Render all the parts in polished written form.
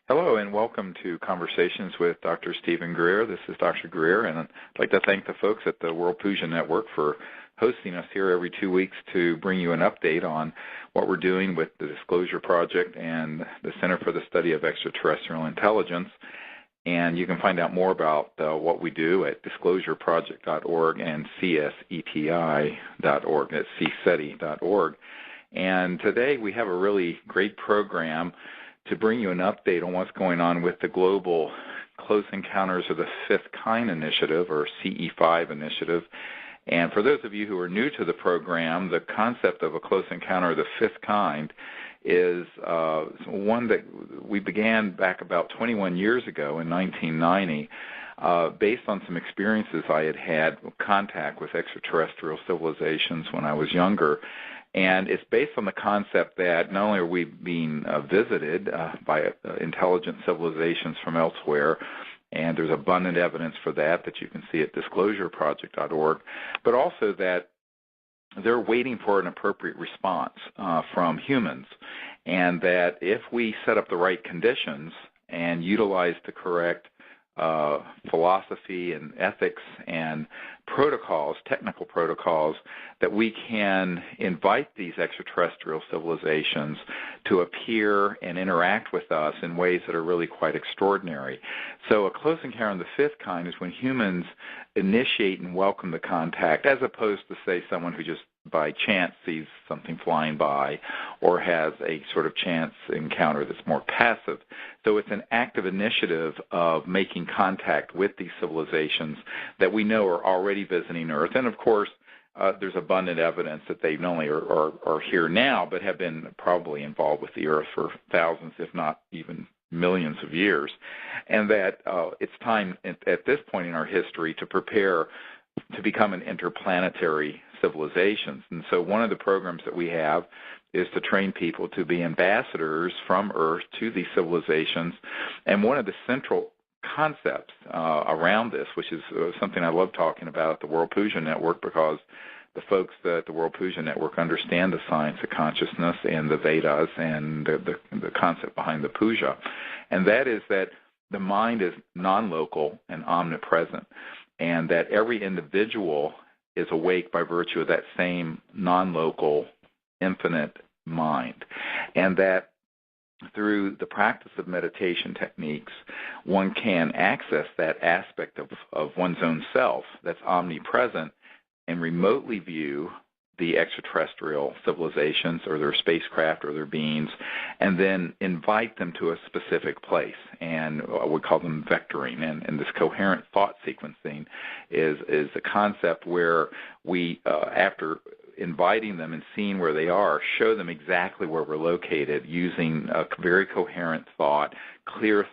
Hello and welcome to Conversations with Dr. Stephen Greer. This is Dr. Greer, and I'd like to thank the folks at the World Puja Network for hosting us here every 2 weeks to bring you an update on what we're doing with the Disclosure Project and the Center for the Study of Extraterrestrial Intelligence. And you can find out more about what we do at disclosureproject.org and cseti.org. That's cseti.org. And today we have a really great program to bring you an update on what's going on with the Global Close Encounters of the Fifth Kind Initiative, or CE5 initiative. And for those of you who are new to the program, the concept of a close encounter of the fifth kind is one that we began back about 21 years ago in 1990, based on some experiences I had had contact with extraterrestrial civilizations when I was younger. And it's based on the concept that not only are we being visited by intelligent civilizations from elsewhere, and there's abundant evidence for that you can see at disclosureproject.org, but also that they're waiting for an appropriate response from humans, and that if we set up the right conditions and utilize the correct philosophy and ethics and protocols, technical protocols, that we can invite these extraterrestrial civilizations to appear and interact with us in ways that are really quite extraordinary. So a close encounter of the fifth kind is when humans initiate and welcome the contact, as opposed to, say, someone who just by chance sees something flying by or has a sort of chance encounter that's more passive. So it's an active initiative of making contact with these civilizations that we know are already visiting Earth. And, of course, there's abundant evidence that they not only are here now, but have been probably involved with the Earth for thousands, if not even millions of years. And that it's time at this point in our history to prepare to become an interplanetary civilization. And so one of the programs that we have is to train people to be ambassadors from Earth to these civilizations. And one of the central concepts around this, which is something I love talking about at the World Puja Network, because the folks at the World Puja Network understand the science of consciousness and the Vedas and the concept behind the puja. And that is that the mind is non-local and omnipresent, and that every individual is awake by virtue of that same non-local, infinite mind. And that through the practice of meditation techniques, one can access that aspect of one's own self that's omnipresent and remotely view the extraterrestrial civilizations or their spacecraft or their beings, and then invite them to a specific place. And we call them vectoring. And this coherent thought sequencing is a concept where we, after inviting them and seeing where they are, show them exactly where we're located using a very coherent thought, clear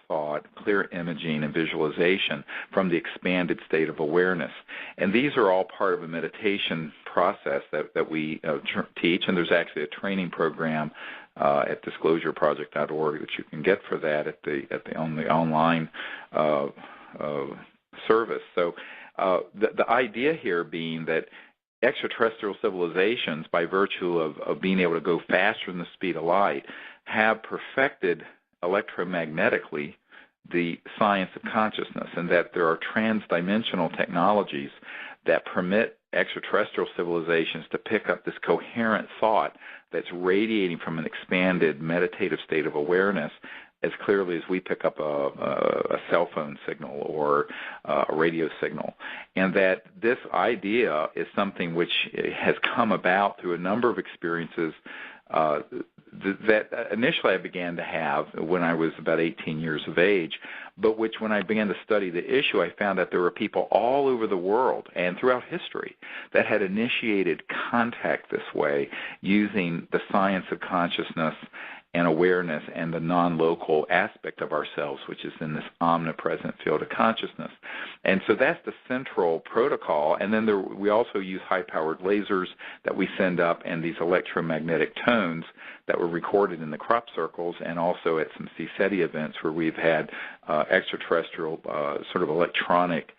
imaging and visualization from the expanded state of awareness. And these are all part of a meditation process that we teach, and there's actually a training program at disclosureproject.org that you can get for that on the online service. So the idea here being that extraterrestrial civilizations, by virtue of being able to go faster than the speed of light, have perfected electromagnetically the science of consciousness, and that there are transdimensional technologies that permit extraterrestrial civilizations to pick up this coherent thought that's radiating from an expanded meditative state of awareness as clearly as we pick up a cell phone signal or a radio signal. And that this idea is something which has come about through a number of experiences that initially I began to have when I was about 18 years of age, but which when I began to study the issue, I found that there were people all over the world and throughout history that had initiated contact this way using the science of consciousness and awareness and the non-local aspect of ourselves, which is in this omnipresent field of consciousness. And so that's the central protocol. And then we also use high-powered lasers that we send up and these electromagnetic tones that were recorded in the crop circles and also at some CSETI events where we've had extraterrestrial sort of electronic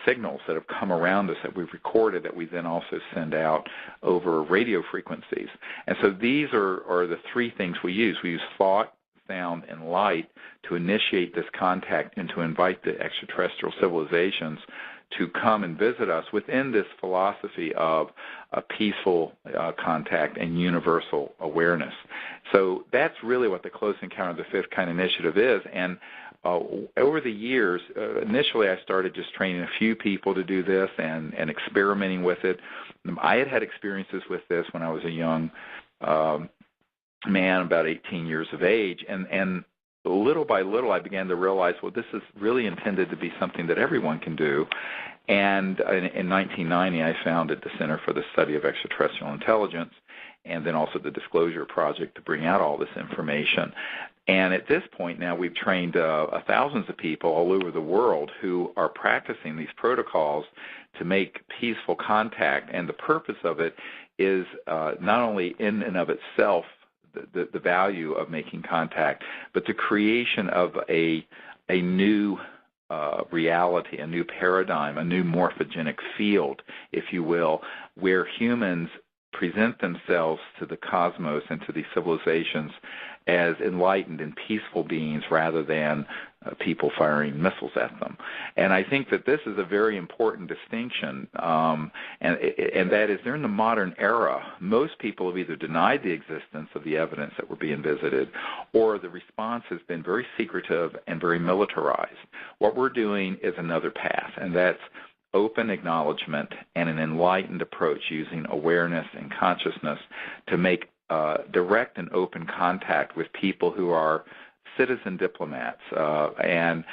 signals that have come around us that we've recorded that we then also send out over radio frequencies. And so these are the three things we use. We use thought, sound, and light to initiate this contact and to invite the extraterrestrial civilizations to come and visit us within this philosophy of a peaceful contact and universal awareness. So that's really what the Close Encounter of the Fifth Kind initiative is. And over the years, initially I started just training a few people to do this and experimenting with it. I had experiences with this when I was a young man, about 18 years of age, and little by little I began to realize, well, this is really intended to be something that everyone can do. And in 1990, I founded the Center for the Study of Extraterrestrial Intelligence and then also the Disclosure Project to bring out all this information. And at this point now, we've trained thousands of people all over the world who are practicing these protocols to make peaceful contact. And the purpose of it is not only in and of itself the value of making contact, but the creation of a new reality, a new paradigm, a new morphogenic field, if you will, where humans present themselves to the cosmos and to these civilizations as enlightened and peaceful beings rather than people firing missiles at them. And I think that this is a very important distinction, and that is during the modern era, most people have either denied the existence of the evidence that we're being visited, or the response has been very secretive and very militarized. What we're doing is another path, and that's open acknowledgement and an enlightened approach using awareness and consciousness to make direct and open contact with people who are citizen diplomats. And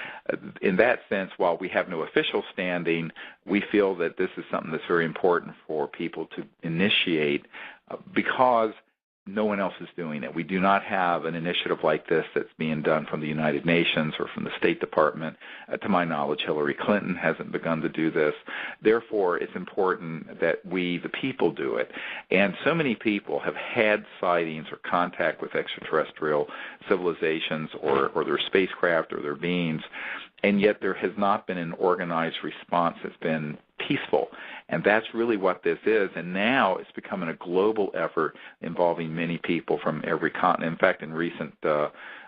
in that sense, while we have no official standing, we feel that this is something that's very important for people to initiate because no one else is doing it. We do not have an initiative like this that's being done from the United Nations or from the State Department. To my knowledge, Hillary Clinton hasn't begun to do this. Therefore, it's important that we, the people, do it. And so many people have had sightings or contact with extraterrestrial civilizations or their spacecraft or their beings, and yet there has not been an organized response that's been peaceful. And that's really what this is. And now it's becoming a global effort involving many people from every continent. In fact, in recent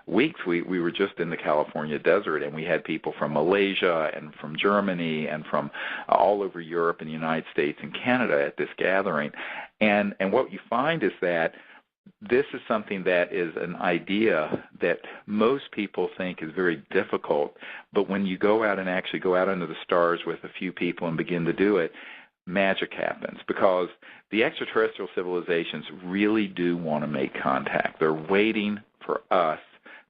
weeks, we were just in the California desert, and we had people from Malaysia and from Germany and from all over Europe and the United States and Canada at this gathering. And what you find is that this is something that is an idea that most people think is very difficult, but when you go out and actually go out under the stars with a few people and begin to do it, magic happens, because the extraterrestrial civilizations really do want to make contact. They're waiting for us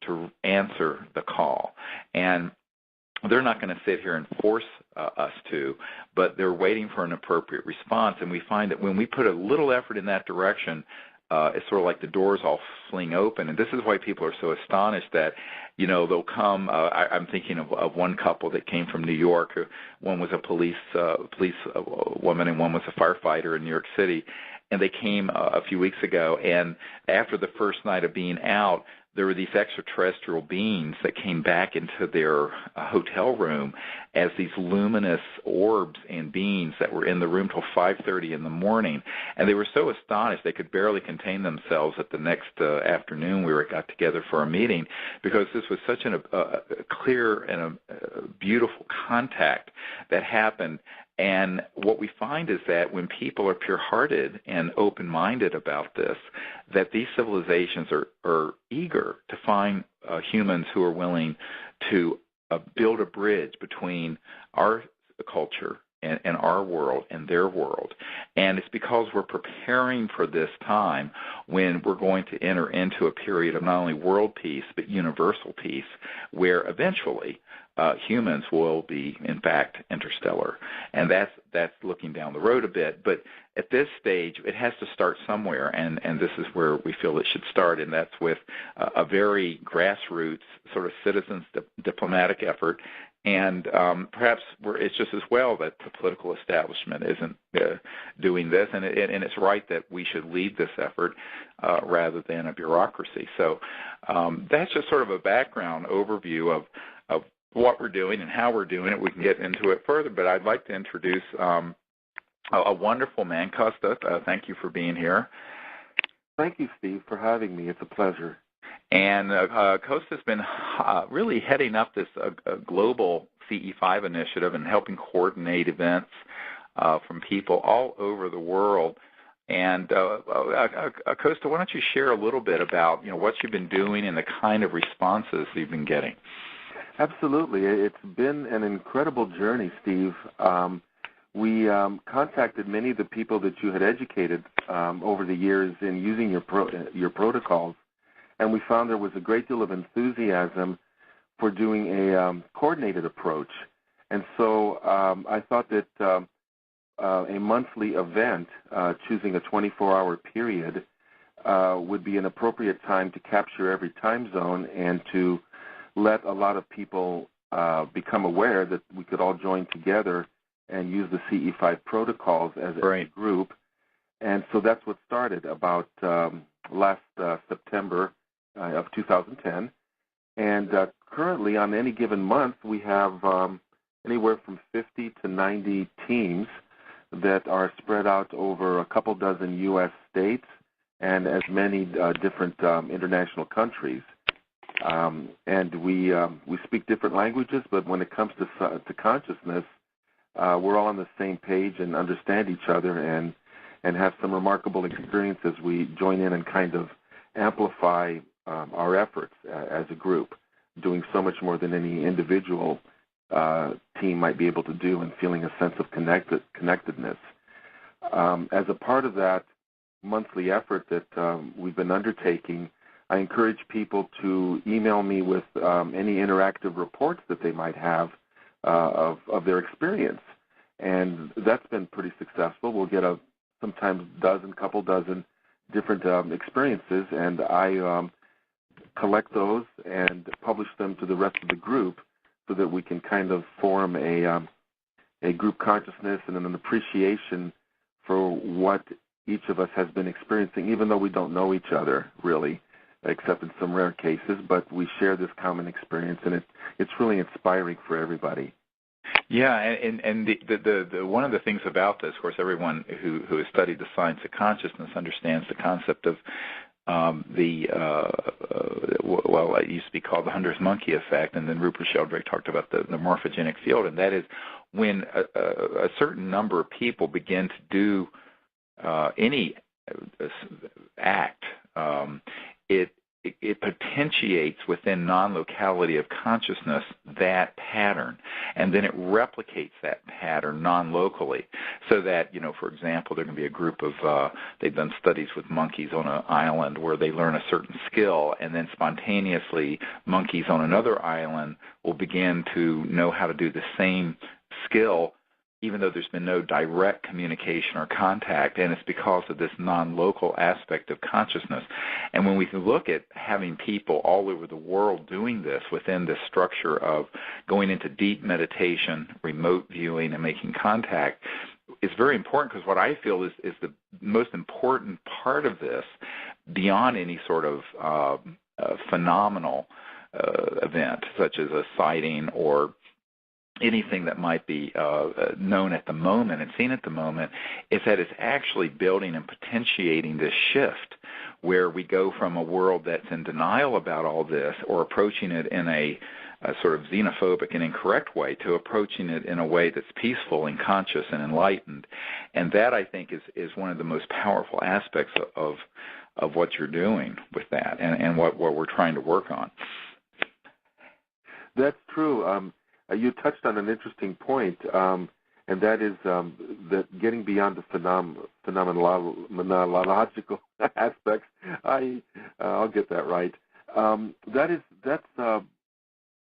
to answer the call. And they're not going to sit here and force us to, but they're waiting for an appropriate response. And we find that when we put a little effort in that direction, it's sort of like the doors all fling open. And this is why people are so astonished that, they'll come. I'm thinking of one couple that came from New York. One was a police woman and one was a firefighter in New York City. And they came a few weeks ago, and after the first night of being out, there were these extraterrestrial beings that came back into their hotel room as these luminous orbs and beings that were in the room till 5:30 in the morning. And they were so astonished they could barely contain themselves at the next afternoon we got together for a meeting, because this was such a clear and a beautiful contact that happened. And what we find is that when people are pure-hearted and open-minded about this, that these civilizations are eager to find humans who are willing to build a bridge between our culture and our world and their world. And it's because we're preparing for this time when we're going to enter into a period of not only world peace but universal peace, where eventually humans will be, in fact, interstellar. And that's looking down the road a bit. But at this stage, it has to start somewhere, and this is where we feel it should start, and that's with a very grassroots sort of citizens diplomatic effort. And perhaps it's just as well that the political establishment isn't doing this, and it's right that we should lead this effort rather than a bureaucracy. So that's just sort of a background overview of what we're doing and how we're doing it. We can get into it further, but I'd like to introduce a wonderful man, Kosta. Thank you for being here. Thank you, Steve, for having me. It's a pleasure. And Kosta's been really heading up this global CE5 initiative and helping coordinate events from people all over the world. And Kosta, why don't you share a little bit about what you've been doing and the kind of responses you've been getting? Absolutely. It's been an incredible journey, Steve. We contacted many of the people that you had educated over the years in using your protocols, and we found there was a great deal of enthusiasm for doing a coordinated approach. And so I thought that a monthly event, choosing a 24-hour period, would be an appropriate time to capture every time zone and to let a lot of people become aware that we could all join together and use the CE5 protocols as a group. And so that's what started about last September of 2010. And currently, on any given month, we have anywhere from 50 to 90 teams that are spread out over a couple dozen U.S. states and as many different international countries. And we speak different languages, but when it comes to consciousness, we're all on the same page and understand each other and have some remarkable experiences. We join in and kind of amplify our efforts as a group, doing so much more than any individual team might be able to do, and feeling a sense of connectedness. As a part of that monthly effort that we've been undertaking, I encourage people to email me with any interactive reports that they might have of their experience. And that's been pretty successful. We'll get sometimes couple dozen different experiences, and I collect those and publish them to the rest of the group so that we can kind of form a group consciousness and an appreciation for what each of us has been experiencing, even though we don't know each other, really, except in some rare cases, but we share this common experience, and it's really inspiring for everybody. Yeah, and the one of the things about this, of course, everyone who has studied the science of consciousness understands the concept of it used to be called the hunter's monkey effect, and then Rupert Sheldrake talked about the morphogenic field, and that is when a certain number of people begin to do any act, it potentiates within non-locality of consciousness that pattern, and then it replicates that pattern non-locally, so that, for example, there can be a group of, they've done studies with monkeys on an island where they learn a certain skill, and then spontaneously monkeys on another island will begin to know how to do the same skill, even though there's been no direct communication or contact, and it's because of this non-local aspect of consciousness. And when we look at having people all over the world doing this within this structure of going into deep meditation, remote viewing, and making contact, it's very important, because what I feel is the most important part of this, beyond any sort of phenomenal event, such as a sighting or anything that might be known at the moment and seen at the moment, is that it's actually building and potentiating this shift where we go from a world that's in denial about all this, or approaching it in a sort of xenophobic and incorrect way, to approaching it in a way that's peaceful and conscious and enlightened. And that, I think, is one of the most powerful aspects of what you're doing with that, and what we're trying to work on. That's true. You touched on an interesting point, and that is that getting beyond the phenomenological aspects. I'll get that right. That's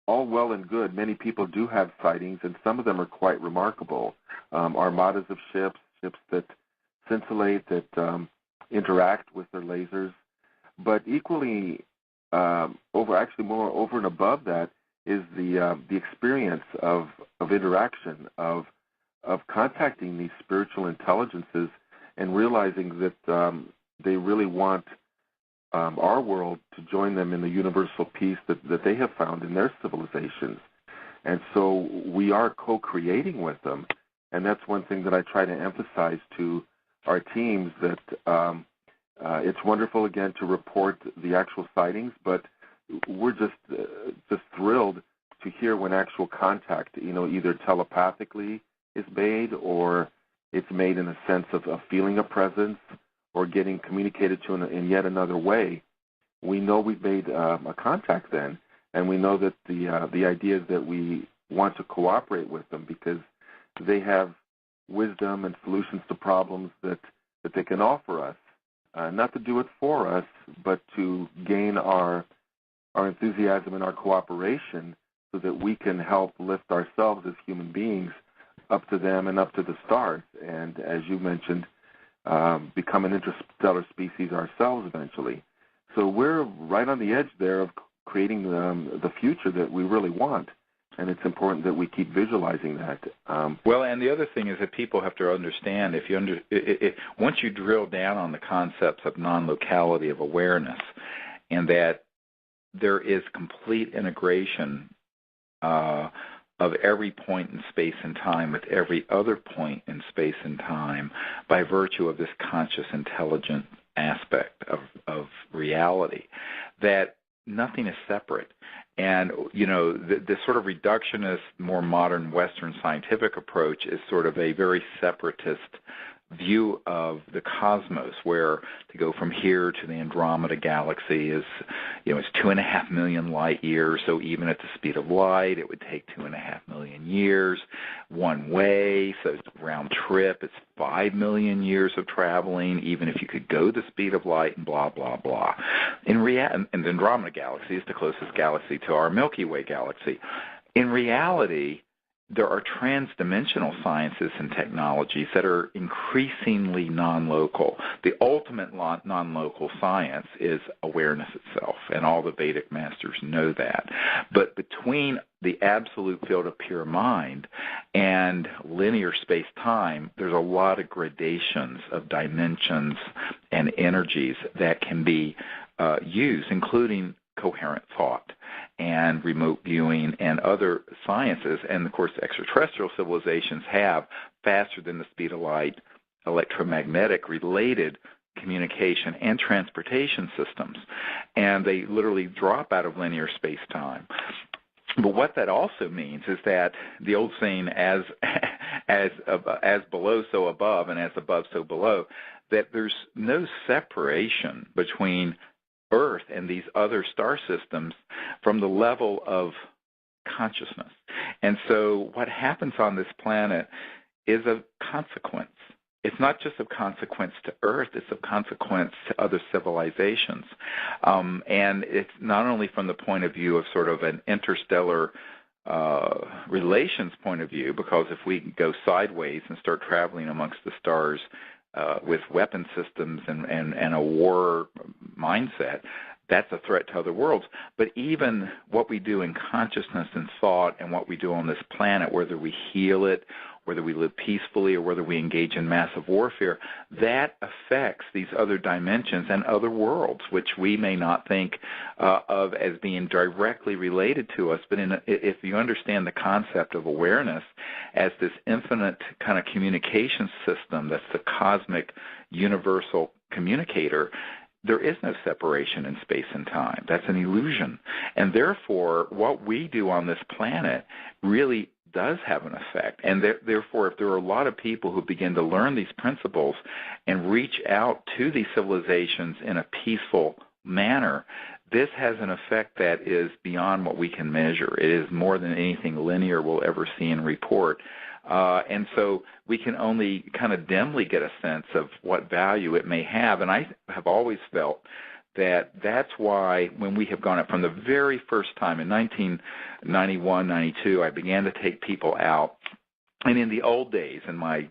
all well and good. Many people do have sightings, and some of them are quite remarkable. Armadas of ships that scintillate, that interact with their lasers. But equally, more over and above that is the experience of interaction, of contacting these spiritual intelligences and realizing that they really want our world to join them in the universal peace that they have found in their civilizations. And so we are co-creating with them, and that's one thing that I try to emphasize to our teams, that it's wonderful, again, to report the actual sightings, but we're just thrilled to hear when actual contact, either telepathically is made, or it's made in a sense of feeling a presence, or getting communicated to in yet another way. We know we've made a contact then, and we know that the idea is that we want to cooperate with them because they have wisdom and solutions to problems that they can offer us, not to do it for us, but to gain our enthusiasm and our cooperation so that we can help lift ourselves as human beings up to them and up to the stars. And as you mentioned, become an interstellar species ourselves eventually. So we're right on the edge there of creating the future that we really want, and it's important that we keep visualizing that. Well, and the other thing is that people have to understand, once you drill down on the concepts of non-locality of awareness, and that there is complete integration of every point in space and time with every other point in space and time by virtue of this conscious, intelligent aspect of reality, that nothing is separate. And, the sort of reductionist, more modern Western scientific approach is sort of a very separatist view of the cosmos, where to go from here to the Andromeda galaxy is, it's 2.5 million light years. So even at the speed of light, it would take 2.5 million years one way. So round trip, it's 5 million years of traveling, even if you could go the speed of light, and blah, blah, blah. And the Andromeda galaxy is the closest galaxy to our Milky Way galaxy. In reality, there are trans-dimensional sciences and technologies that are increasingly non-local. The ultimate non-local science is awareness itself, and all the Vedic masters know that. But between the absolute field of pure mind and linear space-time, there's a lot of gradations of dimensions and energies that can be used, including coherent thought and remote viewing and other sciences. And, of course, extraterrestrial civilizations have, faster than the speed of light, electromagnetic-related communication and transportation systems. And they literally drop out of linear space-time. But what that also means is that the old saying, as below, so above, and as above, so below, that there's no separation between Earth and these other star systems from the level of consciousness. And so what happens on this planet is of consequence. It's not just of consequence to Earth, it's of consequence to other civilizations. And it's not only from the point of view of sort of an interstellar relations point of view, because if we go sideways and start traveling amongst the stars with weapon systems and a war mindset, that's a threat to other worlds. But even what we do in consciousness and thought and what we do on this planet, whether we heal it, whether we live peacefully, or whether we engage in massive warfare, that affects these other dimensions and other worlds, which we may not think of as being directly related to us. But if you understand the concept of awareness as this infinite kind of communication system that's the cosmic universal communicator, there is no separation in space and time. That's an illusion. And therefore, what we do on this planet really does have an effect. And therefore, if there are a lot of people who begin to learn these principles and reach out to these civilizations in a peaceful manner, this has an effect that is beyond what we can measure. It is more than anything linear will ever see and report. And so we can only kind of dimly get a sense of what value it may have. And I have always felt that's why when we have gone up from the very first time in 1991, 92, I began to take people out. And in the old days, in my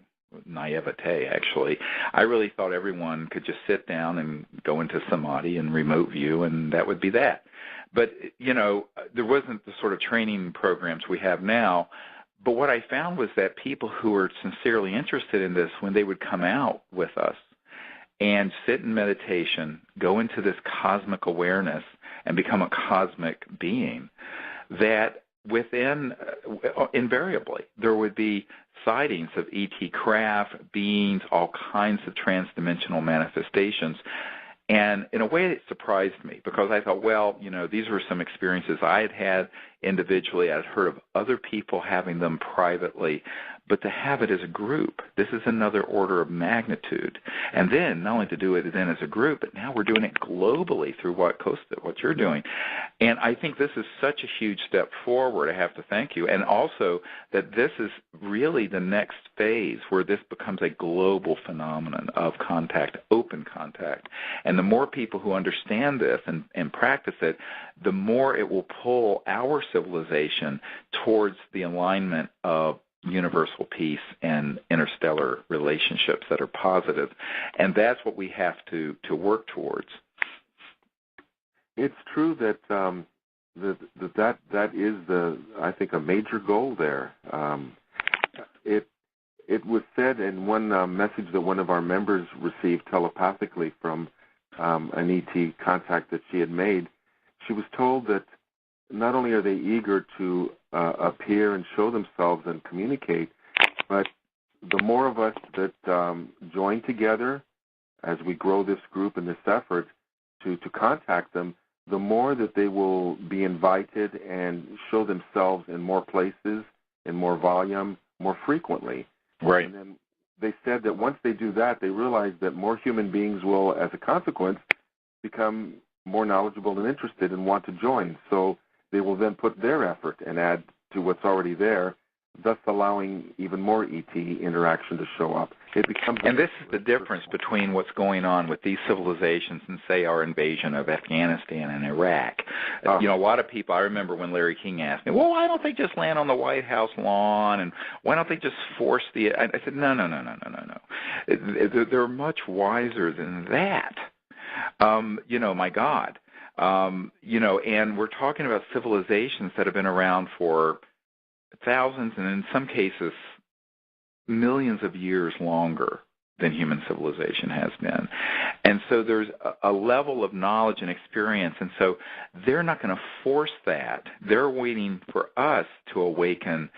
naivete, actually, I really thought everyone could just sit down and go into samadhi and remote view, and that would be that. But, there wasn't the sort of training programs we have now. But what I found was that people who were sincerely interested in this, when they would come out with us and sit in meditation, go into this cosmic awareness and become a cosmic being, that within, invariably, there would be sightings of ET craft, beings, all kinds of transdimensional manifestations. And in a way, it surprised me because I thought, well, these were some experiences I had had individually. I'd heard of other people having them privately. But to have it as a group, this is another order of magnitude. And then, not only to do it then as a group, but now we're doing it globally through what Kosta, what you're doing. And I think this is such a huge step forward. I have to thank you. And also that this is really the next phase where this becomes a global phenomenon of contact, open contact. And the more people who understand this and practice it, the more it will pull our civilization towards the alignment of universal peace and interstellar relationships that are positive. And that's what we have to work towards. It's true that that is I think a major goal there. It was said in one message that one of our members received telepathically from an ET contact that she had made. She was told that not only are they eager to appear and show themselves and communicate, but the more of us that join together as we grow this group and this effort to contact them, the more that they will be invited and show themselves in more places, in more volume, more frequently. Right. And then they said that once they do that, they realize that more human beings will, as a consequence, become more knowledgeable and interested and want to join. So they will then put their effort and add to what's already there, thus allowing even more ET interaction to show up. And this is the difference between what's going on with these civilizations and, say, our invasion of Afghanistan and Iraq. A lot of people, I remember when Larry King asked me, well, why don't they just land on the White House lawn, and why don't they just force I said, no. They're much wiser than that. My God. And we're talking about civilizations that have been around for thousands and in some cases millions of years longer than human civilization has been. And so there's a level of knowledge and experience, and so they're not going to force that. They're waiting for us to awaken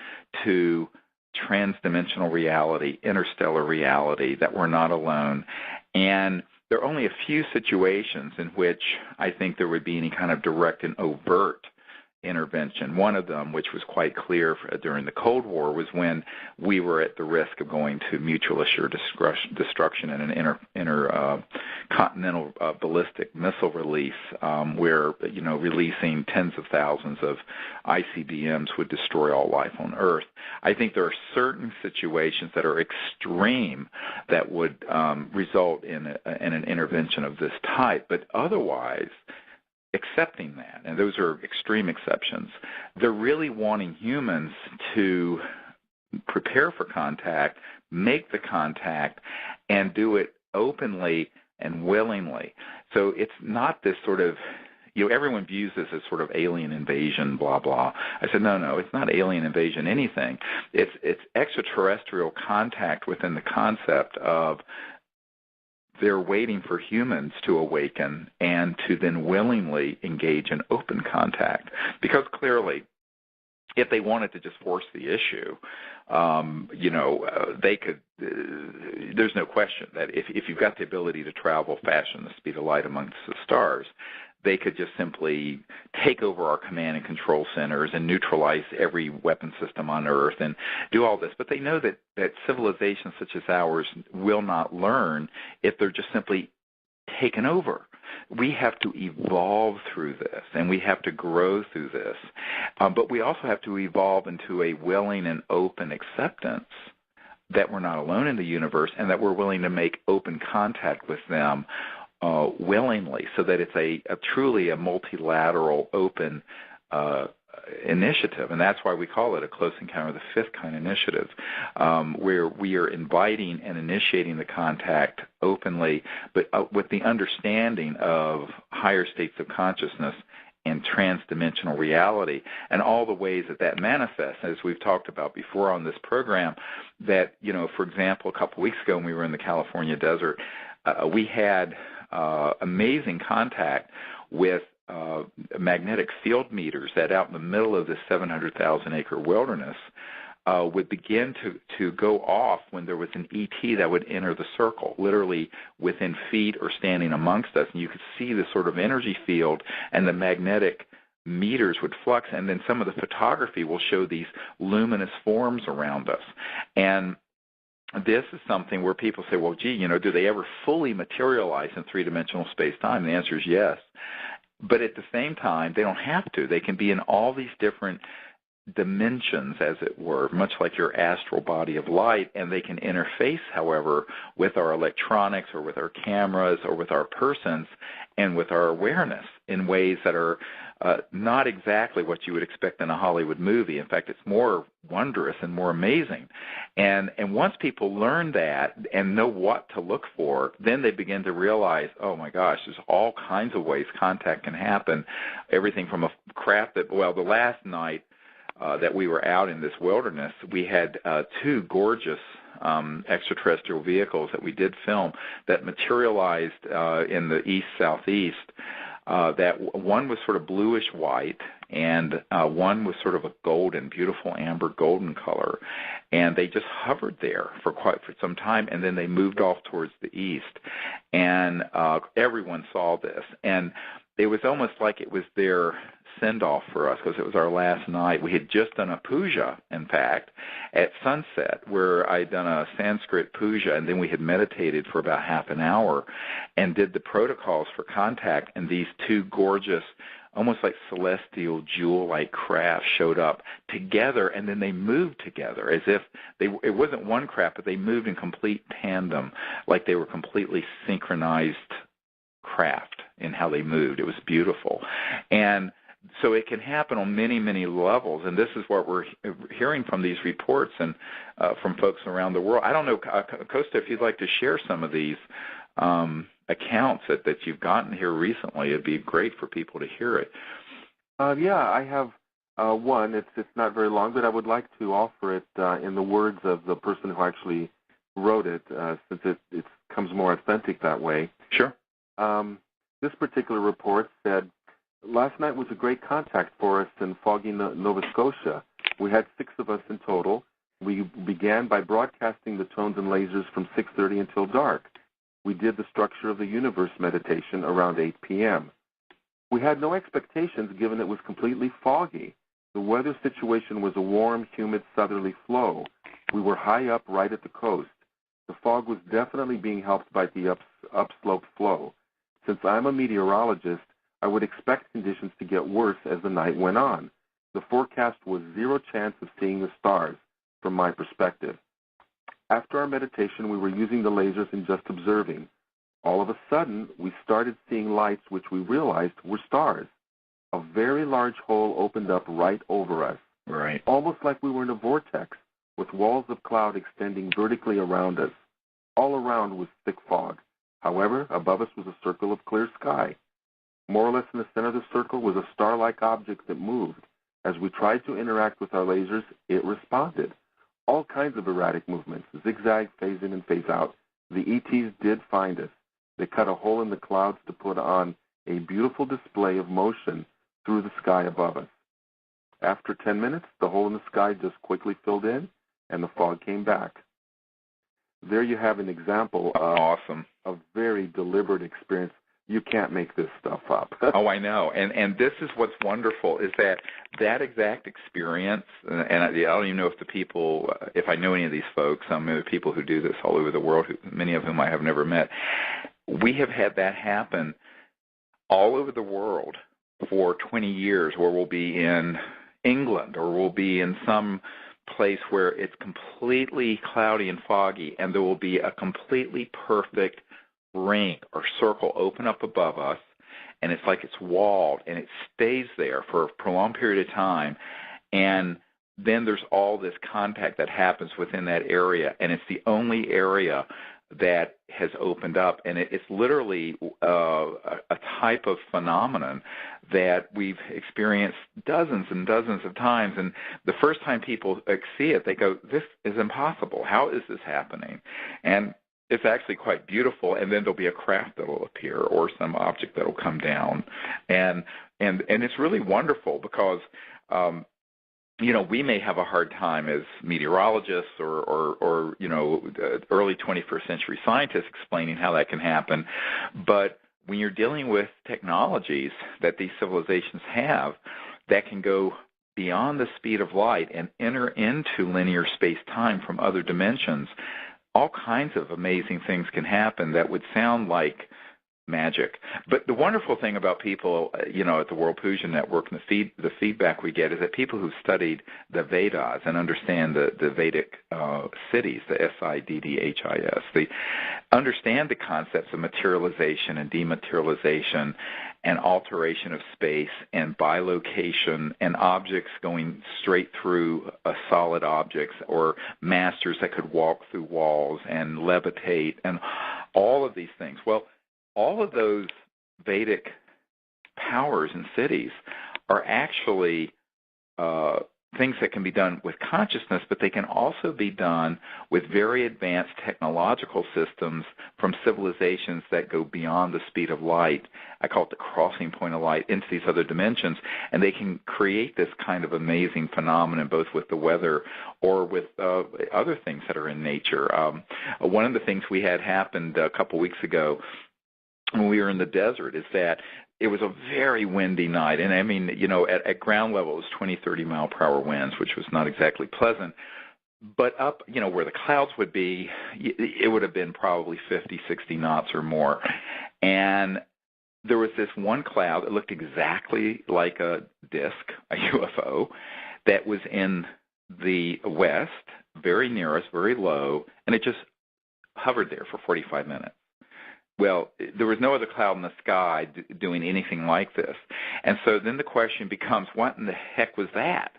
to transdimensional reality, interstellar reality, that we're not alone. And there are only a few situations in which I think there would be any kind of direct and overt intervention. One of them, which was quite clear during the Cold War, was when we were at the risk of going to mutual assured destruction in an intercontinental ballistic missile release, where releasing tens of thousands of ICBMs would destroy all life on Earth. I think there are certain situations that are extreme that would result in an intervention of this type, but otherwise, accepting that, and those are extreme exceptions, they're really wanting humans to prepare for contact, make the contact, and do it openly and willingly. So it's not this sort of, everyone views this as sort of alien invasion, blah, blah. I said, no, it's not alien invasion anything. It's extraterrestrial contact within the concept of they're waiting for humans to awaken and to then willingly engage in open contact. Because clearly, if they wanted to just force the issue, they could. There's no question that if you've got the ability to travel faster than the speed of light amongst the stars, they could just simply take over our command and control centers and neutralize every weapon system on Earth and do all this. But they know that civilizations such as ours will not learn if they're just simply taken over. We have to evolve through this, and we have to grow through this. But we also have to evolve into a willing and open acceptance that we're not alone in the universe and that we're willing to make open contact with them willingly, so that it's a truly a multilateral, open initiative, and that's why we call it a Close Encounter of the Fifth Kind initiative, where we are inviting and initiating the contact openly, but with the understanding of higher states of consciousness and transdimensional reality, and all the ways that that manifests, as we've talked about before on this program. That, for example, a couple weeks ago when we were in the California desert, we had amazing contact with magnetic field meters that out in the middle of this 700,000-acre wilderness would begin to go off when there was an ET that would enter the circle, literally within feet or standing amongst us. And you could see the sort of energy field, and the magnetic meters would flux, and then some of the photography will show these luminous forms around us. And this is something where people say, well, gee, do they ever fully materialize in three-dimensional space-time? The answer is yes. But at the same time, they don't have to. They can be in all these different dimensions, as it were, much like your astral body of light, and they can interface, however, with our electronics or with our cameras or with our persons and with our awareness in ways that are not exactly what you would expect in a Hollywood movie. In fact, it's more wondrous and more amazing. And once people learn that and know what to look for, then they begin to realize, oh my gosh, there's all kinds of ways contact can happen. Everything from a craft that, the last night that we were out in this wilderness, we had two gorgeous extraterrestrial vehicles that we did film that materialized in the east-southeast. That one was sort of bluish-white, and one was sort of a golden, beautiful amber golden color. And they just hovered there for some time, and then they moved off towards the east. And everyone saw this. And it was almost like it was their send-off for us, because it was our last night. We had just done a puja, in fact, at sunset, where I had done a Sanskrit puja, and then we had meditated for about half an hour and did the protocols for contact, and these two gorgeous, almost like celestial jewel-like crafts showed up together, and then they moved together as if it wasn't one craft, but they moved in complete tandem, like they were completely synchronized craft in how they moved. It was beautiful. And so it can happen on many, many levels, and this is what we're hearing from these reports and from folks around the world. I don't know, Kosta, if you'd like to share some of these accounts that you've gotten here recently, it'd be great for people to hear it. Yeah, I have one. It's not very long, but I would like to offer it in the words of the person who actually wrote it, since it comes more authentic that way. Sure. This particular report said, last night was a great contact for us in foggy Nova Scotia. We had 6 of us in total. We began by broadcasting the tones and lasers from 6:30 until dark. We did the structure of the universe meditation around 8 p.m. We had no expectations given it was completely foggy. The weather situation was a warm, humid southerly flow. We were high up right at the coast. The fog was definitely being helped by the upslope flow. Since I'm a meteorologist, I would expect conditions to get worse as the night went on. The forecast was 0 chance of seeing the stars, from my perspective. After our meditation, we were using the lasers and just observing. All of a sudden, we started seeing lights which we realized were stars. A very large hole opened up right over us, right, almost like we were in a vortex, with walls of cloud extending vertically around us. All around was thick fog. However, above us was a circle of clear sky. More or less in the center of the circle was a star-like object that moved. As we tried to interact with our lasers, it responded. All kinds of erratic movements, zigzag, phase in and phase out. The ETs did find us. They cut a hole in the clouds to put on a beautiful display of motion through the sky above us. After 10 minutes, the hole in the sky just quickly filled in, and the fog came back. There you have an example of awesome, a very deliberate experience. You can't make this stuff up. Oh, I know. And this is what's wonderful, is that exact experience, and I don't even know if the people, if I know any of these folks, some of the people who do this all over the world, many of whom I have never met, we have had that happen all over the world for 20 years, where we'll be in England or we'll be in some place where it's completely cloudy and foggy, and there will be a completely perfect ring or circle open up above us, and it's like it's walled, and it stays there for a prolonged period of time, and then there's all this contact that happens within that area, and it's the only area that has opened up, and it's literally a type of phenomenon that we've experienced dozens and dozens of times. And the first time people see it, they go, "This is impossible. How is this happening?" And it's actually quite beautiful. And then there'll be a craft that'll appear or some object that'll come down, and it's really wonderful because we may have a hard time as meteorologists or early 21st century scientists explaining how that can happen. But when you're dealing with technologies that these civilizations have that can go beyond the speed of light and enter into linear space-time from other dimensions, all kinds of amazing things can happen that would sound like magic. But the wonderful thing about people, at the World Puja Network and the feedback we get is that people who've studied the Vedas and understand the Vedic cities, the Siddhis, they understand the concepts of materialization and dematerialization and alteration of space and bilocation and objects going straight through solid objects, or masters that could walk through walls and levitate and all of these things. Well, all of those Vedic powers and cities are actually things that can be done with consciousness, but they can also be done with very advanced technological systems from civilizations that go beyond the speed of light. I call it the crossing point of light into these other dimensions, and they can create this kind of amazing phenomenon both with the weather or with other things that are in nature. One of the things we had happened a couple weeks ago when we were in the desert is that it was a very windy night, and I mean, at ground level it was 20, 30 mile per hour winds, which was not exactly pleasant. But up, where the clouds would be, it would have been probably 50, 60 knots or more. And there was this one cloud that looked exactly like a disc, a UFO, that was in the west, very near us, very low, and it just hovered there for 45 minutes. Well, there was no other cloud in the sky doing anything like this. And so then the question becomes, what in the heck was that?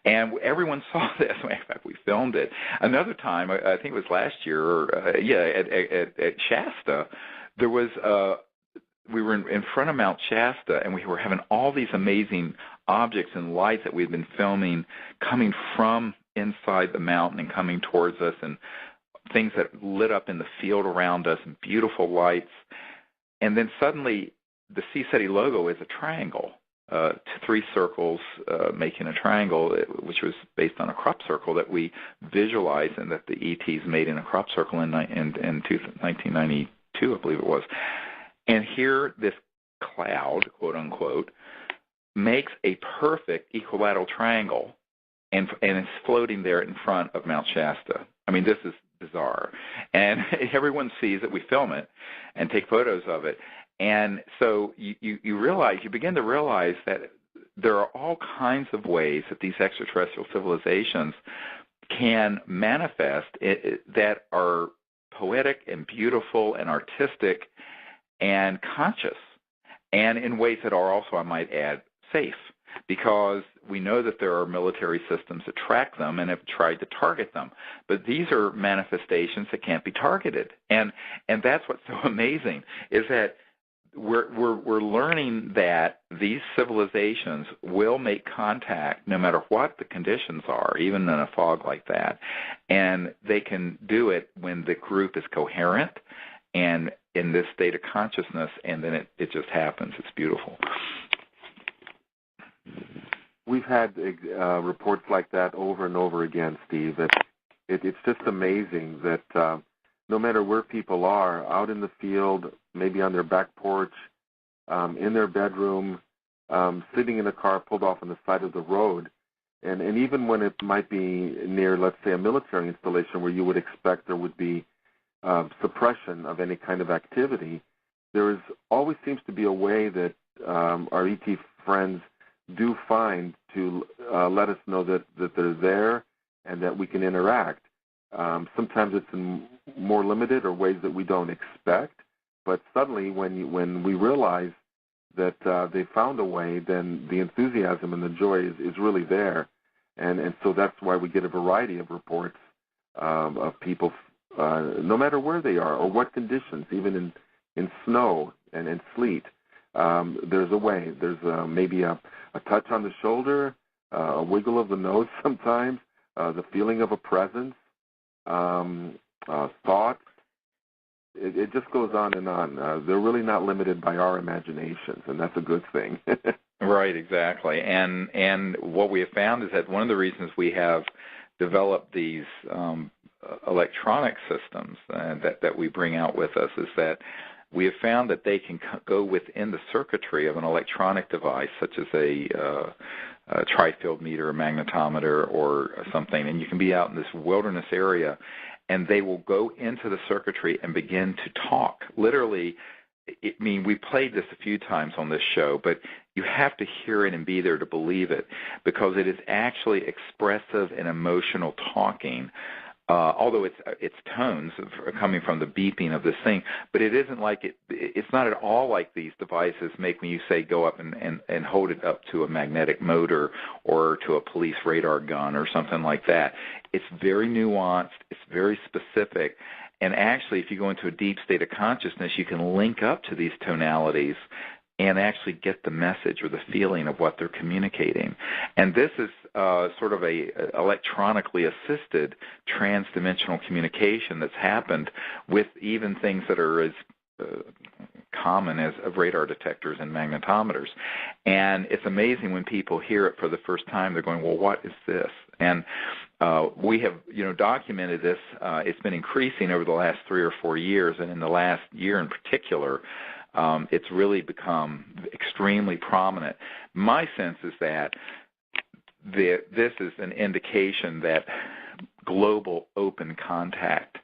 And everyone saw this. In fact, we filmed it. Another time, I think it was last year, at Shasta, there was we were in front of Mount Shasta, and we were having all these amazing objects and lights that we'd been filming coming from inside the mountain and coming towards us, and things that lit up in the field around us, beautiful lights. And then suddenly the CSETI logo is a triangle, 3 circles making a triangle, which was based on a crop circle that we visualized and that the ETs made in a crop circle in 1992, I believe it was. And here this cloud, quote unquote, makes a perfect equilateral triangle, and it's floating there in front of Mount Shasta. I mean, this is bizarre. And everyone sees it. We film it and take photos of it. And so you begin to realize that there are all kinds of ways that these extraterrestrial civilizations can manifest that are poetic and beautiful and artistic and conscious, and in ways that are also, I might add, safe, because we know that there are military systems that track them and have tried to target them. But these are manifestations that can't be targeted. And that's what's so amazing, is that we're learning that these civilizations will make contact no matter what the conditions are, even in a fog like that. And they can do it when the group is coherent and in this state of consciousness, and then it just happens. It's beautiful. We've had reports like that over and over again, Steve. It's just amazing that no matter where people are, out in the field, maybe on their back porch, in their bedroom, sitting in a car pulled off on the side of the road, and even when it might be near, let's say, a military installation where you would expect there would be suppression of any kind of activity, there always seems to be a way that our ET friends do find to let us know that they're there and that we can interact. Sometimes it's in more limited or ways that we don't expect, But suddenly, when we realize that they found a way, then the enthusiasm and the joy is really there, and so that's why we get a variety of reports of people, no matter where they are or what conditions, even in snow and in sleet. There's a way. There's maybe a touch on the shoulder, a wiggle of the nose sometimes, the feeling of a presence, thoughts. It just goes on and on. They're really not limited by our imaginations, and that's a good thing. Right, exactly. And what we have found is that one of the reasons we have developed these electronic systems that we bring out with us is that we have found that they can go within the circuitry of an electronic device, such as a tri-field meter, a magnetometer, or something, and you can be out in this wilderness area, and they will go into the circuitry and begin to talk. Literally, we played this a few times on this show, but you have to hear it and be there to believe it, because it is actually expressive and emotional talking. Although it's tones coming from the beeping of this thing, but it isn't like it's not at all like these devices make me, you say, go up and hold it up to a magnetic motor or to a police radar gun or something like that. It's very nuanced, it's very specific, and actually if you go into a deep state of consciousness, you can link up to these tonalities and actually get the message or the feeling of what they're communicating. And this is sort of a electronically assisted transdimensional communication that's happened with even things that are as common as radar detectors and magnetometers. And it's amazing when people hear it for the first time, they're going, well, what is this? And we have, documented this. It's been increasing over the last 3 or 4 years, and in the last year in particular, it's really become extremely prominent. My sense is that this is an indication that global open contact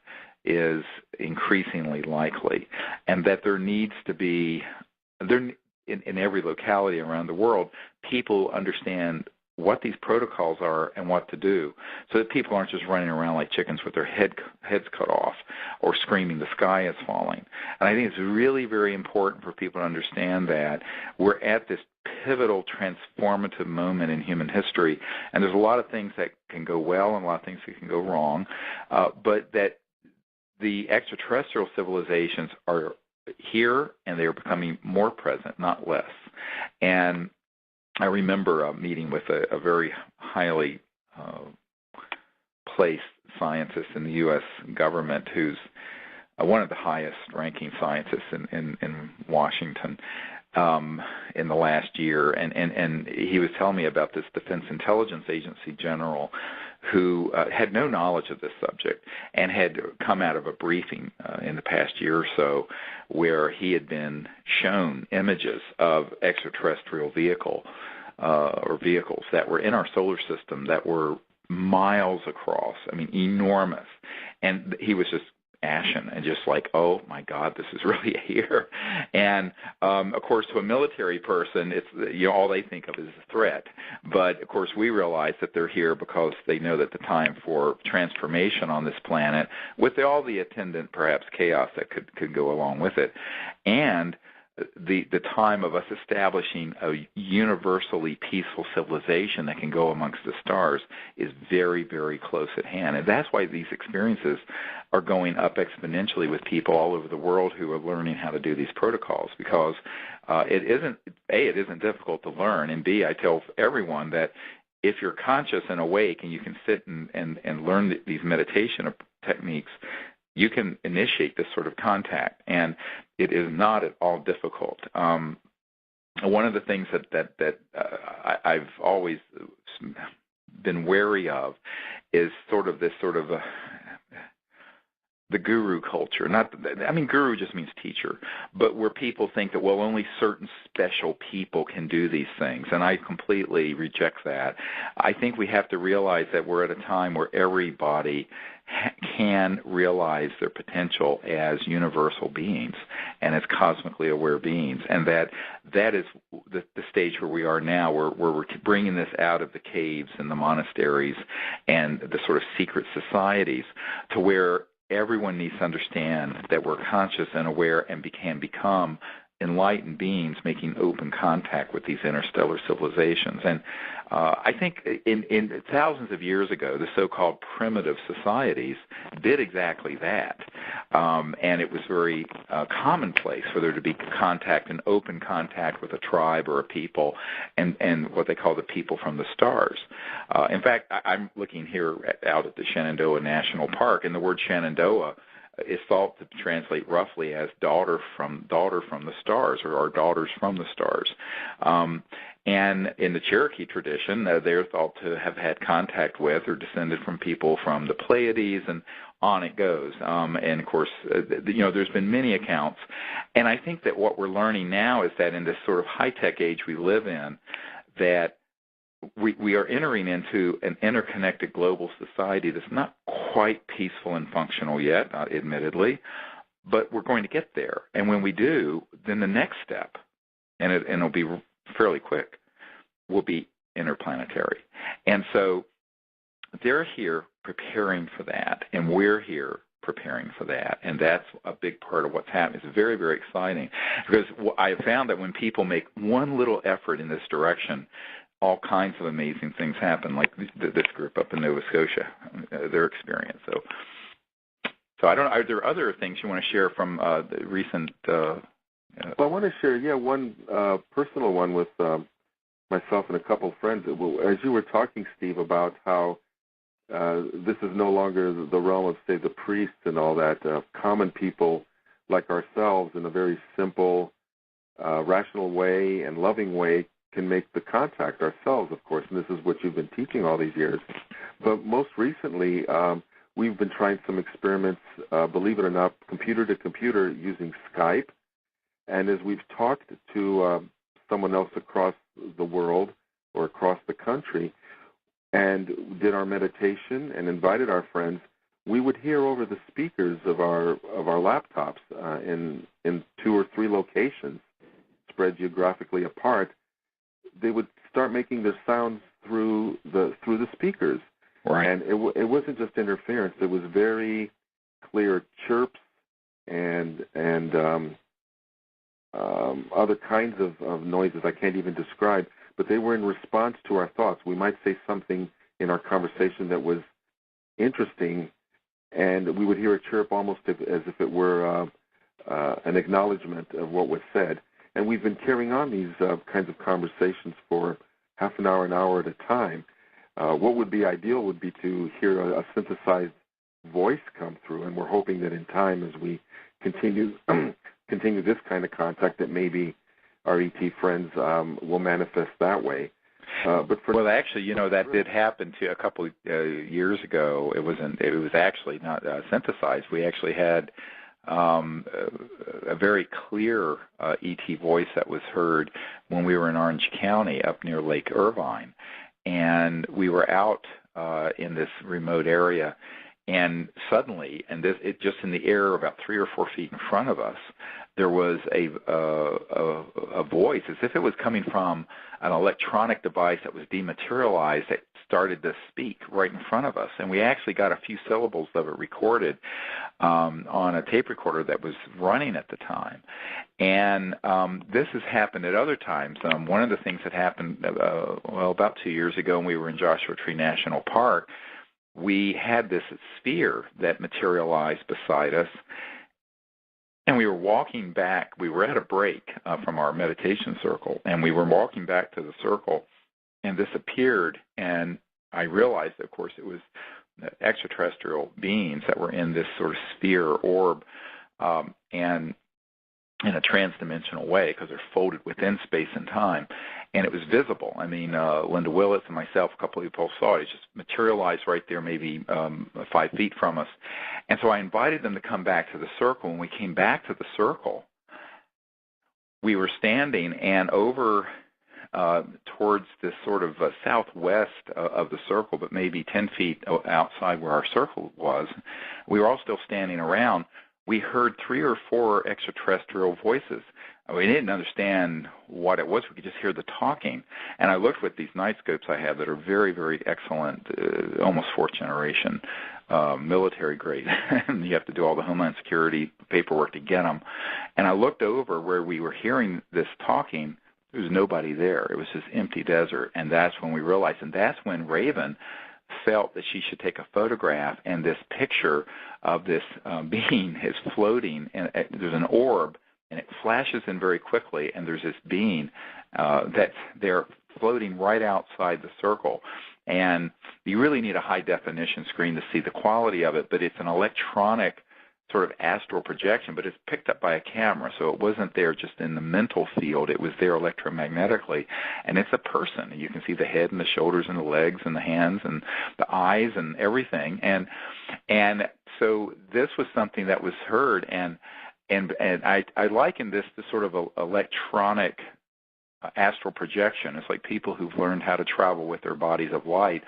is increasingly likely, and that there needs to be, in every locality around the world, people understand what these protocols are and what to do, so that people aren't just running around like chickens with their heads cut off or screaming the sky is falling. And I think it's really, very important for people to understand that we're at this pivotal, transformative moment in human history, and there's a lot of things that can go well and a lot of things that can go wrong, but that the extraterrestrial civilizations are here and they are becoming more present, not less. And I remember a meeting with a very highly placed scientist in the U.S. government who's one of the highest-ranking scientists in Washington in the last year. And he was telling me about this Defense Intelligence Agency general who had no knowledge of this subject and had come out of a briefing in the past year or so where he had been shown images of extraterrestrial vehicles that were in our solar system that were miles across, enormous. And he was just ashen and just like, oh my God, this is really here. And of course, to a military person, it's all they think of is a threat. But of course, we realize that they're here because they know that the time for transformation on this planet, with all the attendant perhaps chaos that could go along with it, and the time of us establishing a universally peaceful civilization that can go amongst the stars is very, very close at hand. And that's why these experiences are going up exponentially with people all over the world who are learning how to do these protocols, because it isn't difficult to learn, and B, I tell everyone that if you're conscious and awake and you can sit and learn these meditation techniques, you can initiate this sort of contact, and it is not at all difficult. One of the things that I've always been wary of is the guru culture. Guru just means teacher, but where people think that, well, only certain special people can do these things, and I completely reject that. I think we have to realize that we're at a time where everybody can realize their potential as universal beings and as cosmically aware beings, and that is the stage where we are now, where we're bringing this out of the caves and the monasteries and the sort of secret societies to where everyone needs to understand that we're conscious and aware and can become enlightened beings making open contact with these interstellar civilizations. And I think in thousands of years ago, the so-called primitive societies did exactly that. And it was very commonplace for there to be contact and open contact with a tribe or a people and what they call the people from the stars. In fact, I'm looking here out at the Shenandoah National Park, and the word Shenandoah is thought to translate roughly as daughter from the stars, or our daughters from the stars. And in the Cherokee tradition, they're thought to have had contact with or descended from people from the Pleiades, and on it goes. And of course, there's been many accounts. And I think that what we're learning now is that in this sort of high-tech age we live in, that we are entering into an interconnected global society that's not quite peaceful and functional yet, admittedly, but we're going to get there. And when we do, then the next step, and it'll be fairly quick, will be interplanetary. And so they're here preparing for that, and we're here preparing for that, and that's a big part of what's happening. It's very, very exciting, because I have found that when people make one little effort in this direction, all kinds of amazing things happen, like this group up in Nova Scotia, their experience. So I don't know, are there other things you want to share from the recent... Well, I want to share, one personal one with myself and a couple of friends. As you were talking, Steve, about how this is no longer the realm of, say, the priests and all that. Common people like ourselves, in a very simple, rational way and loving way, can make the contact ourselves, of course, and this is what you've been teaching all these years. But most recently, we've been trying some experiments, believe it or not, computer to computer, using Skype. And as we've talked to someone else across the world or across the country and did our meditation and invited our friends, we would hear over the speakers of our laptops in 2 or 3 locations, spread geographically apart. They would start making their sounds through the speakers. Right. And it wasn't just interference. It was very clear chirps and other kinds of noises I can't even describe, but they were in response to our thoughts. We might say something in our conversation that was interesting, and we would hear a chirp almost as if it were an acknowledgement of what was said. And we've been carrying on these kinds of conversations for half an hour at a time. What would be ideal would be to hear a synthesized voice come through, and we're hoping that in time, as we continue this kind of contact, that maybe our ET friends will manifest that way. Well, actually, that did happen to a couple years ago. It was actually not synthesized. We actually had a very clear ET voice that was heard when we were in Orange County up near Lake Irvine. And we were out in this remote area, and suddenly, it just in the air about 3 or 4 feet in front of us, there was a voice, as if it was coming from an electronic device that was dematerialized, that started to speak right in front of us. And we actually got a few syllables of it recorded on a tape recorder that was running at the time. And this has happened at other times. One of the things that happened, about 2 years ago when we were in Joshua Tree National Park, we had this sphere that materialized beside us. And we were walking back. We were at a break from our meditation circle, and we were walking back to the circle, and this appeared, and I realized, of course, it was extraterrestrial beings that were in this sort of sphere or orb, and in a transdimensional way, because they're folded within space and time, and it was visible. I mean, Linda Willis and myself, a couple of people saw it. It just materialized right there, maybe 5 feet from us. And so I invited them to come back to the circle. When we came back to the circle, we were standing, and over towards this sort of southwest of the circle, but maybe 10 feet outside where our circle was, we were all still standing around. we heard 3 or 4 extraterrestrial voices. We didn't understand what it was. We could just hear the talking. And I looked with these night scopes I have that are very, very excellent, almost 4th generation, military grade. You have to do all the Homeland Security paperwork to get them. And I looked over where we were hearing this talking. There was nobody there. It was this empty desert. And that's when we realized, and that's when Raven felt that she should take a photograph, and this picture of this being is floating, and there's an orb, and it flashes in very quickly, and there's this being that's there floating right outside the circle. And you really need a high-definition screen to see the quality of it, but it's an electronic sort of astral projection, but it's picked up by a camera, so it wasn't there just in the mental field. It was there electromagnetically, and it's a person. You can see the head and the shoulders and the legs and the hands and the eyes and everything. And so this was something that was heard, and I liken this to sort of an electronic astral projection. It's like people who've learned how to travel with their bodies of light.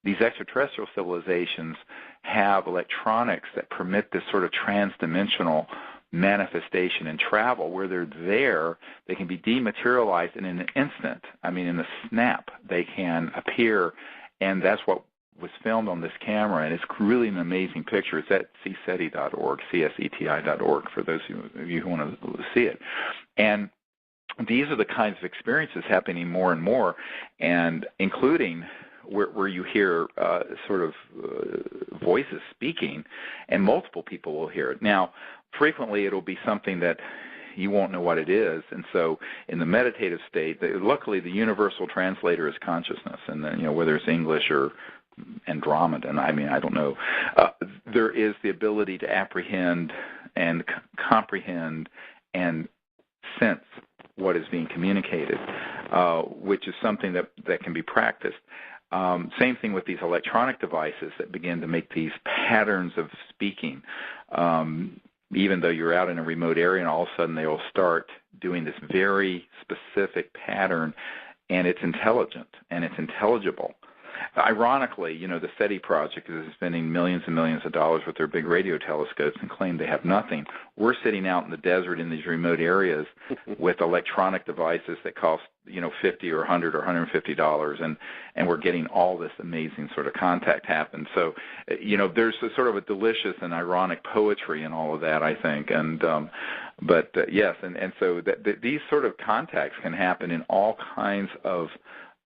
These extraterrestrial civilizations have electronics that permit this sort of transdimensional manifestation and travel where they're there. They can be dematerialized, and in an instant, I mean in a snap, they can appear, and that's what was filmed on this camera, and it's really an amazing picture. It's at cseti.org, cseti.org, for those of you who want to see it. And these are the kinds of experiences happening more and more, and including where you hear voices speaking, and multiple people will hear it. Now, frequently it'll be something that you won't know what it is, and so in the meditative state, luckily the universal translator is consciousness, and then whether it's English or Andromeda, I mean, I don't know. There is the ability to apprehend and comprehend and sense what is being communicated, which is something that can be practiced. Same thing with these electronic devices that begin to make these patterns of speaking. Even though you're out in a remote area, and all of a sudden they will start doing this very specific pattern, and it's intelligent and it's intelligible. Ironically, the SETI project is spending millions and millions of dollars with their big radio telescopes and claim they have nothing. We're sitting out in the desert in these remote areas with electronic devices that cost, $50 or $100 or $150, and we're getting all this amazing sort of contact happen. So, there's a sort of a delicious and ironic poetry in all of that, I think. And yes, and so these sort of contacts can happen in all kinds of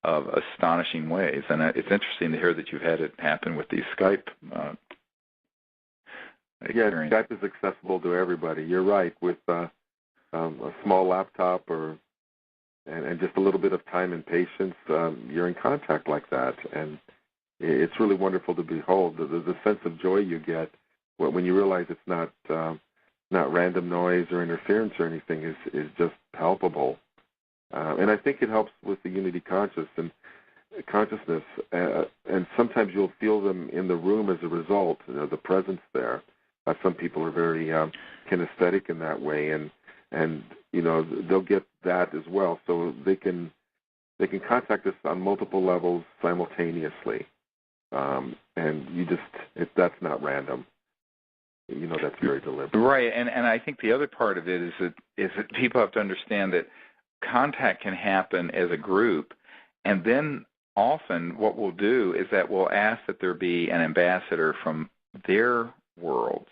astonishing ways, and it's interesting to hear that you've had it happen with these Skype experience. Yeah, Skype is accessible to everybody. You're right. With a small laptop and just a little bit of time and patience, you're in contact like that, and it's really wonderful to behold. The sense of joy you get when you realize it's not random noise or interference or anything is just palpable. And I think it helps with the unity consciousness, and sometimes you'll feel them in the room as a result, the presence there. Some people are very kinesthetic in that way, and they'll get that as well. So they can contact us on multiple levels simultaneously, and that's not random. That's very deliberate. Right, and I think the other part of it is that people have to understand that contact can happen as a group, and then often what we'll do is that we'll ask that there be an ambassador from their worlds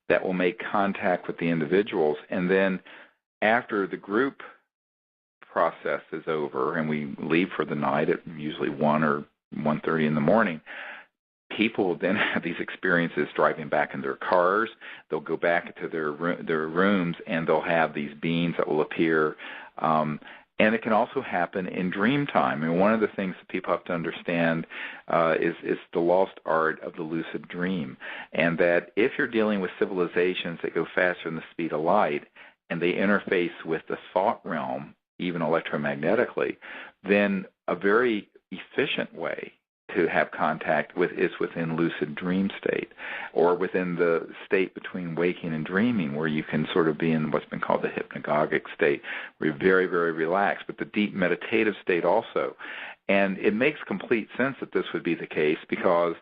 that will make contact with the individuals, and then after the group process is over and we leave for the night at usually 1 or 1:30 in the morning, people will then have these experiences driving back in their cars. They'll go back to their rooms, and they'll have these beings that will appear. And it can also happen in dream time. And one of the things that people have to understand is the lost art of the lucid dream. And that if you're dealing with civilizations that go faster than the speed of light, and they interface with the thought realm, even electromagnetically, then a very efficient way to have contact with is within lucid dream state, or within the state between waking and dreaming, where you can sort of be in what's been called the hypnagogic state, where you're very, very relaxed, but the deep meditative state also. And it makes complete sense that this would be the case, because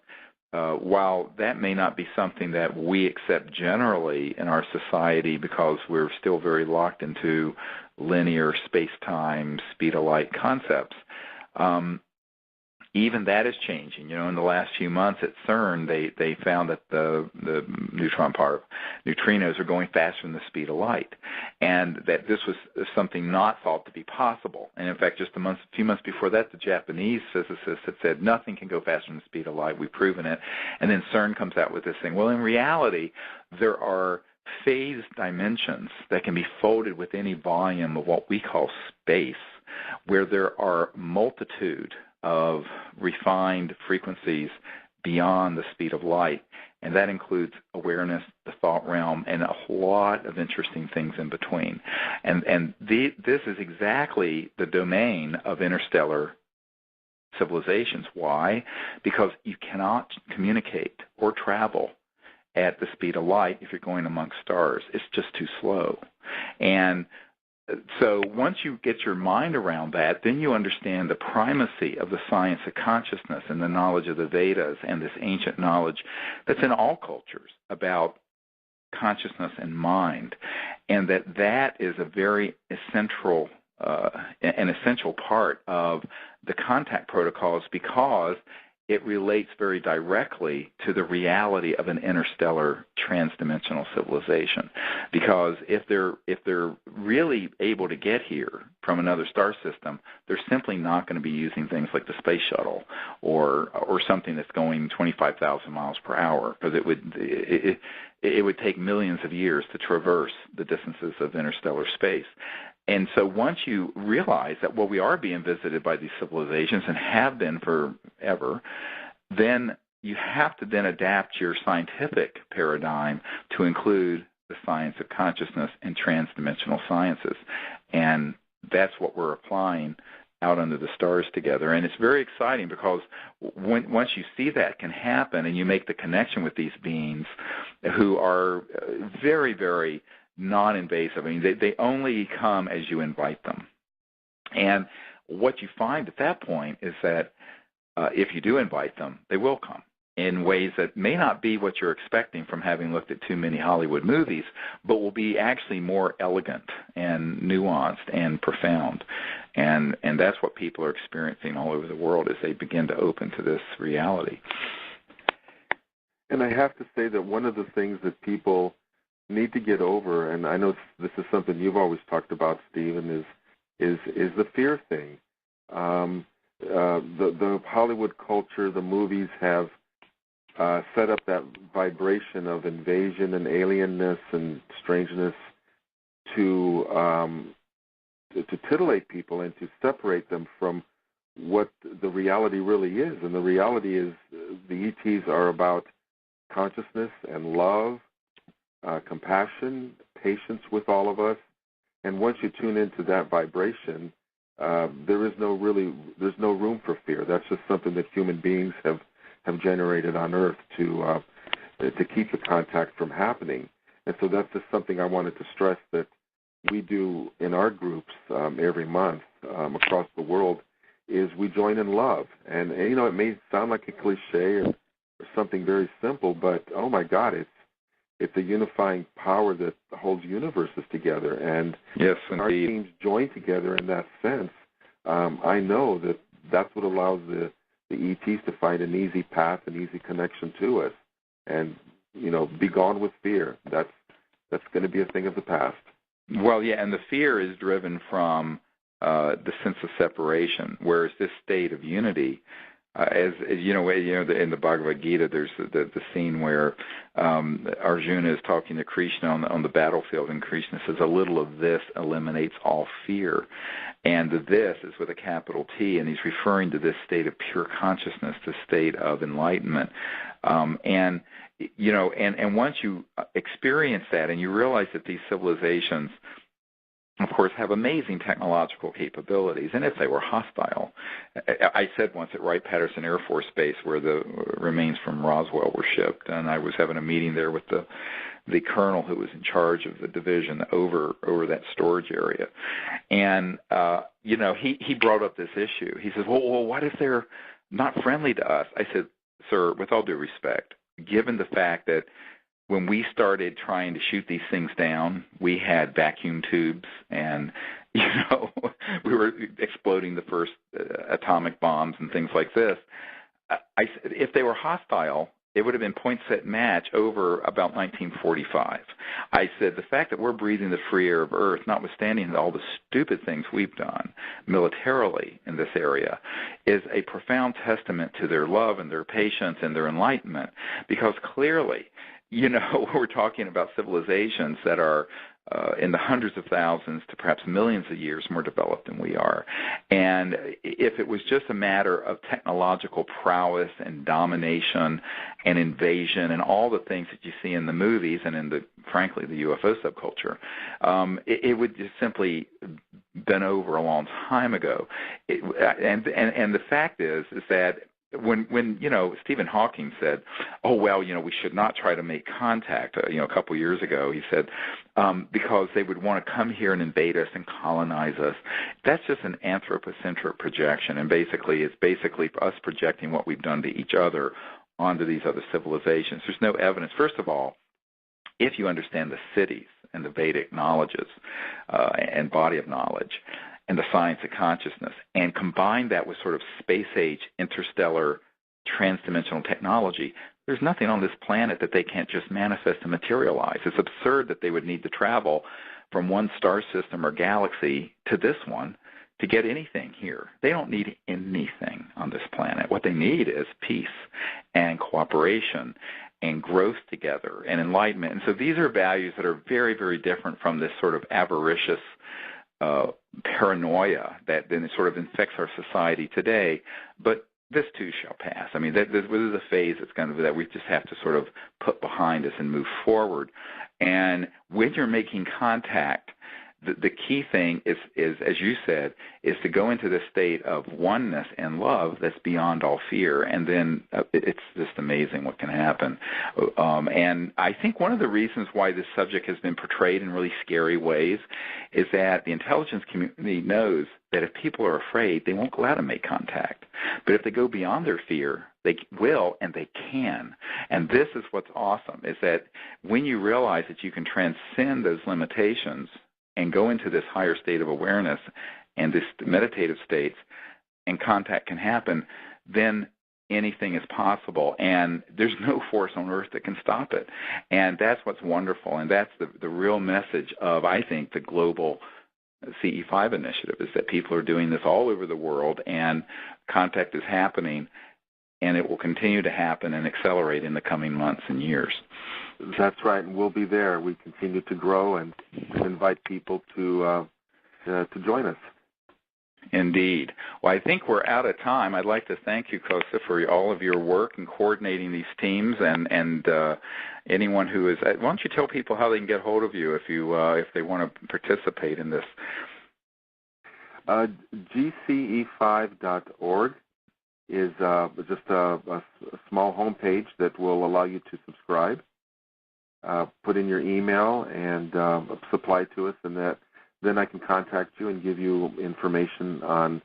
while that may not be something that we accept generally in our society because we're still very locked into linear space-time, speed-of-light concepts, even that is changing. In the last few months at CERN, they found that the neutron part neutrinos are going faster than the speed of light, and that this was something not thought to be possible. And in fact, just a few months before that, the Japanese physicists had said nothing can go faster than the speed of light. We've proven it. And then CERN comes out with this thing. Well, in reality, there are phase dimensions that can be folded with any volume of what we call space, where there are multitude of refined frequencies beyond the speed of light, and that includes awareness, the thought realm, and a lot of interesting things in between. And this is exactly the domain of interstellar civilizations. Why? Because you cannot communicate or travel at the speed of light if you're going amongst stars. It's just too slow. And so once you get your mind around that, then you understand the primacy of the science of consciousness and the knowledge of the Vedas and this ancient knowledge that's in all cultures about consciousness and mind, and that is a very essential part of the contact protocols, because it relates very directly to the reality of an interstellar transdimensional civilization. Because if they're really able to get here from another star system, they're simply not going to be using things like the space shuttle or something that's going 25,000 miles per hour, because it would take millions of years to traverse the distances of interstellar space. And so once you realize that, well, we are being visited by these civilizations and have been forever, then you have to then adapt your scientific paradigm to include the science of consciousness and transdimensional sciences. And that's what we're applying out under the stars together. And it's very exciting, because once you see that can happen and you make the connection with these beings who are very, very non-invasive. I mean, they only come as you invite them. And what you find at that point is that if you do invite them, they will come in ways that may not be what you're expecting from having looked at too many Hollywood movies, but will be actually more elegant and nuanced and profound. And that's what people are experiencing all over the world as they begin to open to this reality. And I have to say that one of the things that people need to get over, and I know this is something you've always talked about, Stephen, is the fear thing. The Hollywood culture, the movies have set up that vibration of invasion and alienness and strangeness to titillate people and to separate them from what the reality really is. And the reality is the ETs are about consciousness and love, compassion, patience with all of us. And once you tune into that vibration, there's no room for fear. That's just something that human beings have generated on Earth to keep the contact from happening. And so that's just something I wanted to stress that we do in our groups every month across the world, is we join in love. And it may sound like a cliche or something very simple, but oh my God, it's a unifying power that holds universes together. And yes, our teams join together in that sense. I know that that's what allows the ETs to find an easy path, an easy connection to us, and be gone with fear. That's going to be a thing of the past. Well, yeah, and the fear is driven from the sense of separation, whereas this state of unity, in the Bhagavad Gita, there's the scene where Arjuna is talking to Krishna on the battlefield, and Krishna says, "A little of this eliminates all fear." And the "this" is with a capital T, and he's referring to this state of pure consciousness, this state of enlightenment. And once you experience that and you realize that these civilizations, of course, have amazing technological capabilities, and if they were hostile. I said once at Wright-Patterson Air Force Base, where the remains from Roswell were shipped, and I was having a meeting there with the colonel who was in charge of the division over that storage area. And, he brought up this issue. He says, well, what if they're not friendly to us? I said, sir, with all due respect, given the fact that when we started trying to shoot these things down, we had vacuum tubes and, we were exploding the first atomic bombs and things like this. If they were hostile, it would have been point set match over about 1945. I said the fact that we're breathing the free air of Earth, notwithstanding all the stupid things we've done militarily in this area, is a profound testament to their love and their patience and their enlightenment, because clearly, we're talking about civilizations that are in the hundreds of thousands to perhaps millions of years more developed than we are. And if it was just a matter of technological prowess and domination and invasion and all the things that you see in the movies and in frankly, the UFO subculture, it would just simply been over a long time ago. And the fact is that when Stephen Hawking said, we should not try to make contact, a couple years ago, he said, because they would want to come here and invade us and colonize us. That's just an anthropocentric projection, and it's basically us projecting what we've done to each other onto these other civilizations. There's no evidence. First of all, if you understand the cities and the Vedic knowledges and body of knowledge, and the science of consciousness, and combine that with sort of space-age, interstellar, transdimensional technology, there's nothing on this planet that they can't just manifest and materialize. It's absurd that they would need to travel from one star system or galaxy to this one to get anything here. They don't need anything on this planet. What they need is peace and cooperation and growth together and enlightenment. And so these are values that are very, very different from this sort of avaricious paranoia that then sort of infects our society today, but this too shall pass. I mean, this is a phase that we just have to sort of put behind us and move forward. And when you're making contact, the key thing is, as you said, is to go into this state of oneness and love that's beyond all fear, and then it's just amazing what can happen. And I think one of the reasons why this subject has been portrayed in really scary ways is that the intelligence community knows that if people are afraid, they won't go out and make contact. But if they go beyond their fear, they will and they can. And this is what's awesome, is that when you realize that you can transcend those limitations and go into this higher state of awareness and this meditative states, and contact can happen, then anything is possible. And there's no force on earth that can stop it. And that's what's wonderful. And that's the real message of, I think, the global CE5 initiative, is that people are doing this all over the world, and contact is happening, and it will continue to happen and accelerate in the coming months and years. That's right, and we'll be there. We continue to grow and invite people to join us. Indeed. Well, I think we're out of time. I'd like to thank you, Kosta, for all of your work in coordinating these teams, and anyone who is. Why don't you tell people how they can get hold of you if they want to participate in this? GCE5.org is just a small homepage that will allow you to subscribe. Put in your email and supply to us, and then I can contact you and give you information on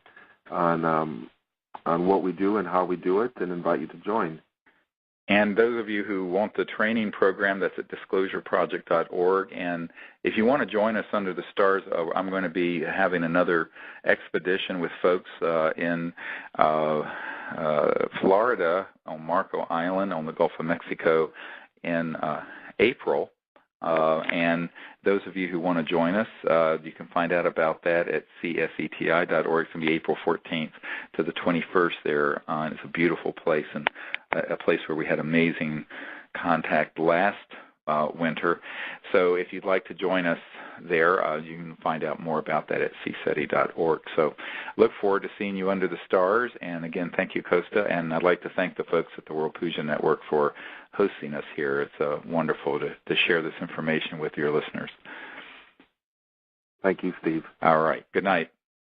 what we do and how we do it, and invite you to join. And those of you who want the training program, that's at disclosureproject.org. And if you want to join us under the stars, I'm going to be having another expedition with folks in Florida on Marco Island on the Gulf of Mexico in April. And those of you who want to join us, you can find out about that at cseti.org. It's going to be April 14th to the 21st there. And it's a beautiful place, and a place where we had amazing contact last winter. So if you'd like to join us there, you can find out more about that at cseti.org. So look forward to seeing you under the stars. And again, thank you, Kosta. And I'd like to thank the folks at the World Puja Network for hosting us here. It's wonderful to share this information with your listeners. Thank you, Steve. All right. Good night.